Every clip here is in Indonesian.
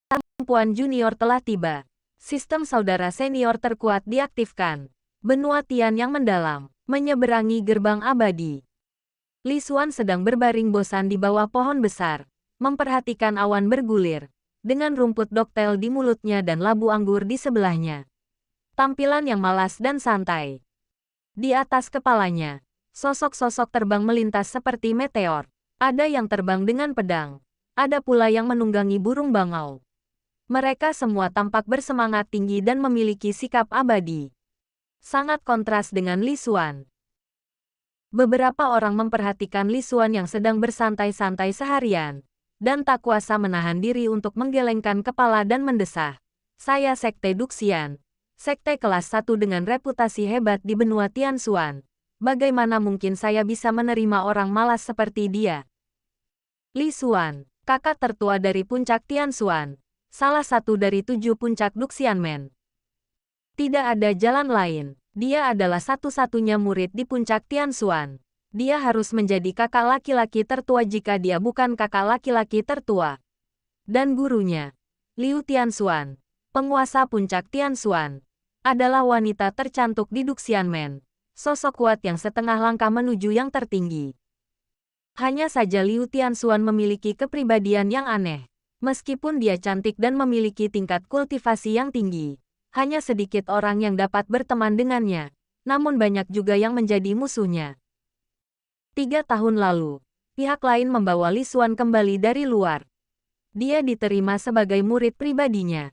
Perempuan junior telah tiba. Sistem saudara senior terkuat diaktifkan. Benua Tian yang mendalam, menyeberangi gerbang abadi. Li Xuan sedang berbaring bosan di bawah pohon besar, memperhatikan awan bergulir, dengan rumput doktel di mulutnya dan labu anggur di sebelahnya. Tampilan yang malas dan santai. Di atas kepalanya, sosok-sosok terbang melintas seperti meteor. Ada yang terbang dengan pedang. Ada pula yang menunggangi burung bangau. Mereka semua tampak bersemangat tinggi dan memiliki sikap abadi. Sangat kontras dengan Li Xuan. Beberapa orang memperhatikan Li Xuan yang sedang bersantai-santai seharian, dan tak kuasa menahan diri untuk menggelengkan kepala dan mendesah. Saya Sekte Duxian, sekte kelas 1 dengan reputasi hebat di benua Tianxuan. Bagaimana mungkin saya bisa menerima orang malas seperti dia? Li Xuan, kakak tertua dari puncak Tianxuan, salah satu dari 7 puncak Duxianmen. Tidak ada jalan lain. Dia adalah satu-satunya murid di puncak Tianxuan. Dia harus menjadi kakak laki-laki tertua jika dia bukan kakak laki-laki tertua. Dan gurunya, Liu Tianxuan, penguasa puncak Tianxuan, adalah wanita tercantik di Duxianmen. Sosok kuat yang setengah langkah menuju yang tertinggi. Hanya saja Liu Tianxuan memiliki kepribadian yang aneh. Meskipun dia cantik dan memiliki tingkat kultivasi yang tinggi, hanya sedikit orang yang dapat berteman dengannya, namun banyak juga yang menjadi musuhnya. 3 tahun lalu, pihak lain membawa Li Xuan kembali dari luar. Dia diterima sebagai murid pribadinya.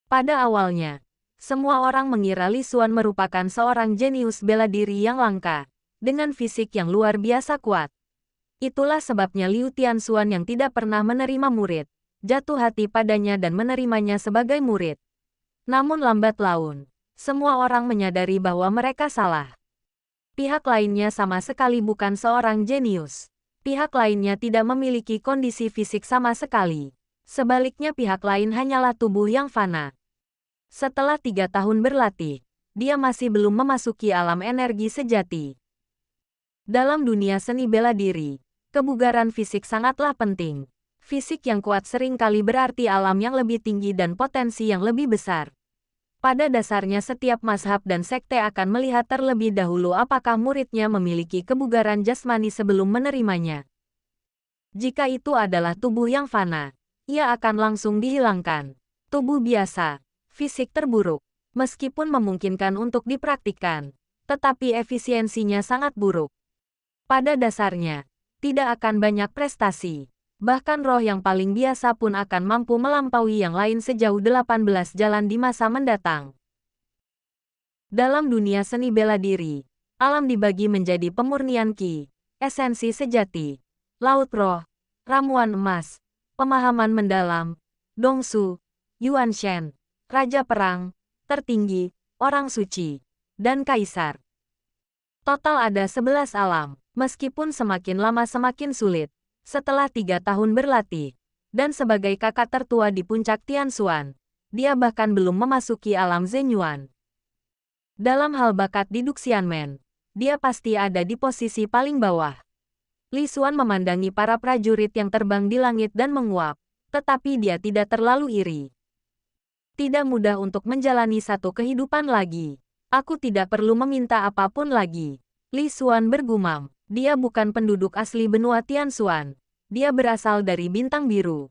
Pada awalnya, semua orang mengira Li Xuan merupakan seorang jenius bela diri yang langka, dengan fisik yang luar biasa kuat. Itulah sebabnya Liu Tianxuan yang tidak pernah menerima murid, jatuh hati padanya dan menerimanya sebagai murid. Namun lambat laun, semua orang menyadari bahwa mereka salah. Pihak lainnya sama sekali bukan seorang jenius. Pihak lainnya tidak memiliki kondisi fisik sama sekali. Sebaliknya pihak lain hanyalah tubuh yang fana. Setelah 3 tahun berlatih, dia masih belum memasuki alam energi sejati. Dalam dunia seni bela diri, kebugaran fisik sangatlah penting. Fisik yang kuat seringkali berarti alam yang lebih tinggi dan potensi yang lebih besar. Pada dasarnya setiap mazhab dan sekte akan melihat terlebih dahulu apakah muridnya memiliki kebugaran jasmani sebelum menerimanya. Jika itu adalah tubuh yang fana, ia akan langsung dihilangkan. Tubuh biasa, fisik terburuk, meskipun memungkinkan untuk dipraktikkan, tetapi efisiensinya sangat buruk. Pada dasarnya, tidak akan banyak prestasi. Bahkan roh yang paling biasa pun akan mampu melampaui yang lain sejauh 18 jalan di masa mendatang. Dalam dunia seni bela diri, alam dibagi menjadi pemurnian Qi, esensi sejati, laut roh, ramuan emas, pemahaman mendalam, Dongsu, Yuanshen, raja perang, tertinggi, orang suci, dan kaisar. Total ada 11 alam, meskipun semakin lama semakin sulit. Setelah 3 tahun berlatih, dan sebagai kakak tertua di puncak Tianxuan, dia bahkan belum memasuki alam Zhenyuan. Dalam hal bakat di Duxianmen, dia pasti ada di posisi paling bawah. Li Xuan memandangi para prajurit yang terbang di langit dan menguap, tetapi dia tidak terlalu iri. Tidak mudah untuk menjalani satu kehidupan lagi. Aku tidak perlu meminta apapun lagi. Li Xuan bergumam. Dia bukan penduduk asli benua Tianxuan. Dia berasal dari bintang biru.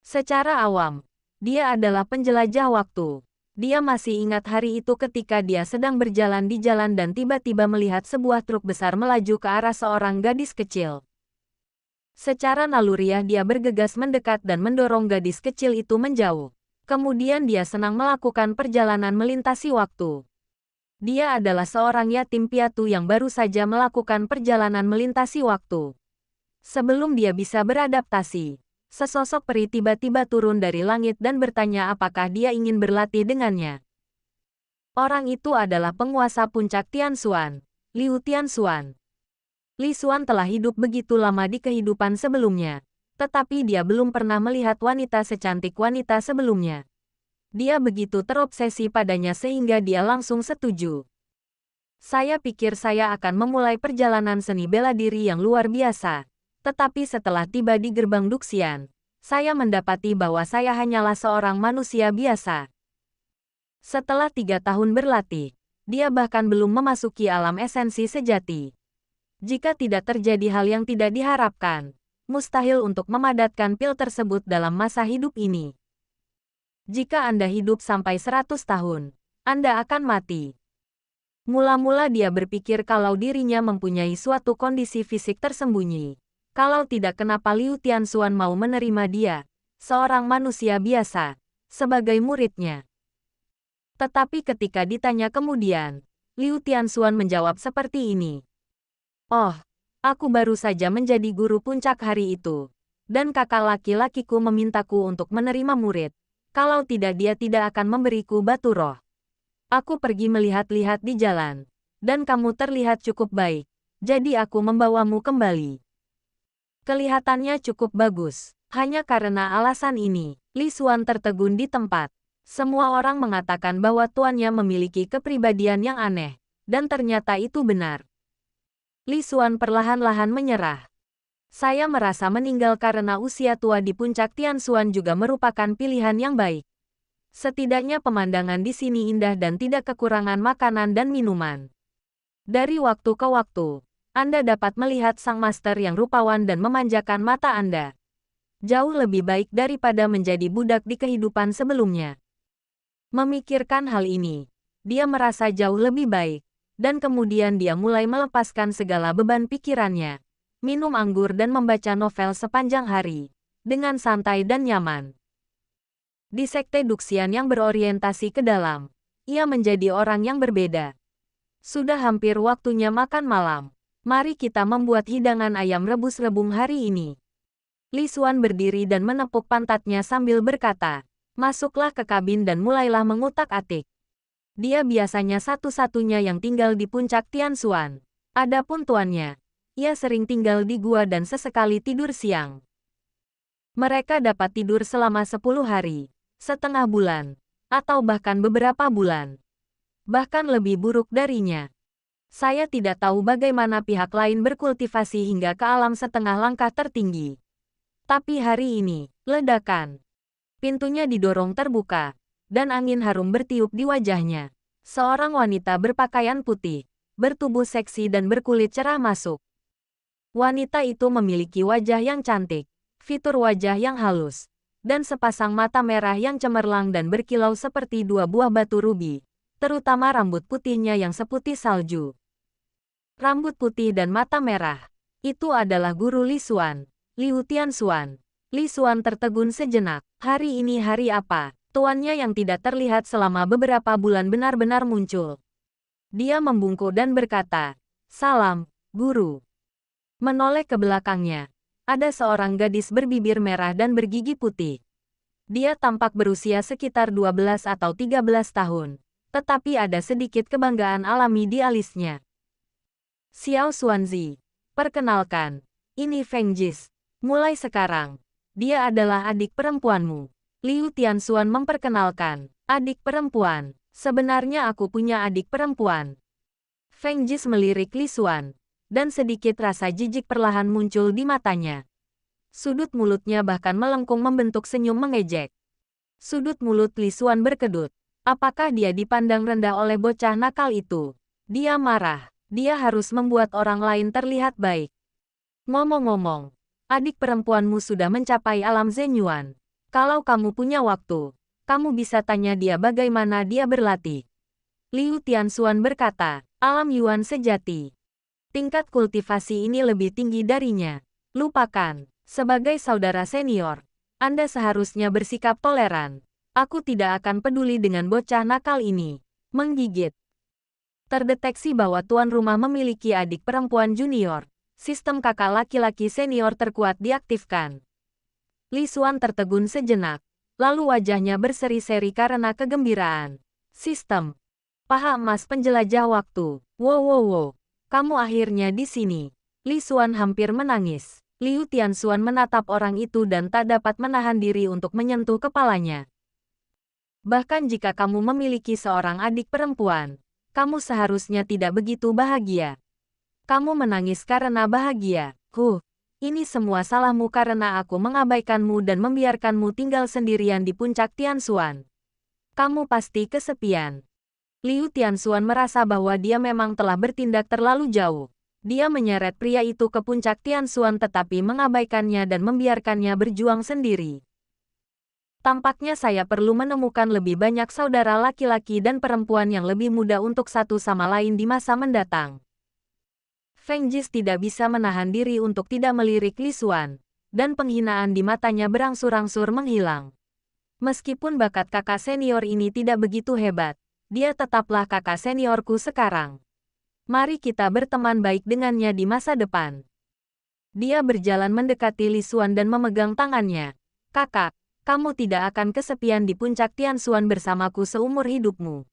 Secara awam, dia adalah penjelajah waktu. Dia masih ingat hari itu ketika dia sedang berjalan di jalan dan tiba-tiba melihat sebuah truk besar melaju ke arah seorang gadis kecil. Secara naluriah dia bergegas mendekat dan mendorong gadis kecil itu menjauh. Kemudian dia senang melakukan perjalanan melintasi waktu. Dia adalah seorang yatim piatu yang baru saja melakukan perjalanan melintasi waktu. Sebelum dia bisa beradaptasi, sesosok peri tiba-tiba turun dari langit dan bertanya apakah dia ingin berlatih dengannya. Orang itu adalah penguasa puncak Tianxuan, Liu Tianxuan. Li Xuan telah hidup begitu lama di kehidupan sebelumnya, tetapi dia belum pernah melihat wanita secantik wanita sebelumnya. Dia begitu terobsesi padanya sehingga dia langsung setuju. Saya pikir saya akan memulai perjalanan seni bela diri yang luar biasa. Tetapi setelah tiba di gerbang Duxian, Saya mendapati bahwa saya hanyalah seorang manusia biasa. Setelah 3 tahun berlatih, dia bahkan belum memasuki alam esensi sejati. Jika tidak terjadi hal yang tidak diharapkan, mustahil untuk memadatkan pil tersebut dalam masa hidup ini. Jika Anda hidup sampai 100 tahun, Anda akan mati. Mula-mula dia berpikir kalau dirinya mempunyai suatu kondisi fisik tersembunyi. Kalau tidak, kenapa Liu Tianxuan mau menerima dia, seorang manusia biasa, sebagai muridnya. Tetapi ketika ditanya kemudian, Liu Tianxuan menjawab seperti ini. Oh, aku baru saja menjadi guru puncak hari itu, dan kakak laki-lakiku memintaku untuk menerima murid. Kalau tidak, dia tidak akan memberiku batu roh. Aku pergi melihat-lihat di jalan, dan kamu terlihat cukup baik, jadi aku membawamu kembali. Kelihatannya cukup bagus. Hanya karena alasan ini, Li Xuan tertegun di tempat. Semua orang mengatakan bahwa tuannya memiliki kepribadian yang aneh, dan ternyata itu benar. Li Xuan perlahan-lahan menyerah. Saya merasa meninggal karena usia tua di puncak Tianxuan juga merupakan pilihan yang baik. Setidaknya pemandangan di sini indah dan tidak kekurangan makanan dan minuman. Dari waktu ke waktu, Anda dapat melihat sang master yang rupawan dan memanjakan mata Anda. Jauh lebih baik daripada menjadi budak di kehidupan sebelumnya. Memikirkan hal ini, dia merasa jauh lebih baik, dan kemudian dia mulai melepaskan segala beban pikirannya, minum anggur dan membaca novel sepanjang hari, dengan santai dan nyaman. Di sekte Duxian yang berorientasi ke dalam, ia menjadi orang yang berbeda. Sudah hampir waktunya makan malam. Mari kita membuat hidangan ayam rebus rebung hari ini. Li Xuan berdiri dan menepuk pantatnya sambil berkata, masuklah ke kabin dan mulailah mengutak-atik. Dia biasanya satu-satunya yang tinggal di puncak Tianxuan. Adapun tuannya, ia sering tinggal di gua dan sesekali tidur siang. Mereka dapat tidur selama 10 hari, setengah bulan, atau bahkan beberapa bulan. Bahkan lebih buruk darinya. Saya tidak tahu bagaimana pihak lain berkultivasi hingga ke alam setengah langkah tertinggi. Tapi hari ini, ledakan. Pintunya didorong terbuka, dan angin harum bertiup di wajahnya. Seorang wanita berpakaian putih, bertubuh seksi dan berkulit cerah masuk. Wanita itu memiliki wajah yang cantik, fitur wajah yang halus, dan sepasang mata merah yang cemerlang dan berkilau seperti 2 buah batu rubi, terutama rambut putihnya yang seputih salju. Rambut putih dan mata merah. Itu adalah guru Li Xuan, Liu Tianxuan. Li Xuan tertegun sejenak. Hari ini hari apa? Tuannya yang tidak terlihat selama beberapa bulan benar-benar muncul. Dia membungkuk dan berkata, salam, guru. Menoleh ke belakangnya, ada seorang gadis berbibir merah dan bergigi putih. Dia tampak berusia sekitar 12 atau 13 tahun, tetapi ada sedikit kebanggaan alami di alisnya. Xiao Xuanzi, perkenalkan, ini Feng Jis. Mulai sekarang, dia adalah adik perempuanmu. Liu Tianxuan memperkenalkan, adik perempuan. Sebenarnya aku punya adik perempuan. Feng Jis melirik Li Xuan, dan sedikit rasa jijik perlahan muncul di matanya. Sudut mulutnya bahkan melengkung membentuk senyum mengejek. Sudut mulut Li Xuan berkedut. Apakah dia dipandang rendah oleh bocah nakal itu? Dia marah. Dia harus membuat orang lain terlihat baik. Ngomong-ngomong, adik perempuanmu sudah mencapai alam Zenyuan. Kalau kamu punya waktu, kamu bisa tanya dia bagaimana dia berlatih. Liu Tianxuan berkata, alam Yuan sejati. Tingkat kultivasi ini lebih tinggi darinya. Lupakan, sebagai saudara senior, Anda seharusnya bersikap toleran. Aku tidak akan peduli dengan bocah nakal ini. Menggigit. Terdeteksi bahwa tuan rumah memiliki adik perempuan junior. Sistem kakak laki-laki senior terkuat diaktifkan. Li Xuan tertegun sejenak, lalu wajahnya berseri-seri karena kegembiraan. Sistem. Paha emas penjelajah waktu. Wow. Kamu akhirnya di sini. Li Xuan hampir menangis. Liu Tianxuan menatap orang itu dan tak dapat menahan diri untuk menyentuh kepalanya. Bahkan jika kamu memiliki seorang adik perempuan, kamu seharusnya tidak begitu bahagia. Kamu menangis karena bahagia. Ini semua salahmu karena aku mengabaikanmu dan membiarkanmu tinggal sendirian di puncak Tianxuan. Kamu pasti kesepian. Liu Tianxuan merasa bahwa dia memang telah bertindak terlalu jauh. Dia menyeret pria itu ke puncak Tianxuan tetapi mengabaikannya dan membiarkannya berjuang sendiri. Tampaknya saya perlu menemukan lebih banyak saudara laki-laki dan perempuan yang lebih muda untuk satu sama lain di masa mendatang. Feng Jis tidak bisa menahan diri untuk tidak melirik Li Xuan, dan penghinaan di matanya berangsur-angsur menghilang. Meskipun bakat kakak senior ini tidak begitu hebat, dia tetaplah kakak seniorku sekarang. Mari kita berteman baik dengannya di masa depan. Dia berjalan mendekati Li Xuan dan memegang tangannya. Kakak, kamu tidak akan kesepian di puncak Tianxuan bersamaku seumur hidupmu.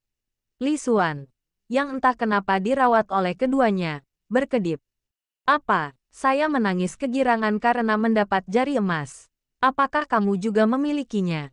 Li Xuan, yang entah kenapa dirawat oleh keduanya, berkedip. Apa? Saya menangis kegirangan karena mendapat jari emas. Apakah kamu juga memilikinya?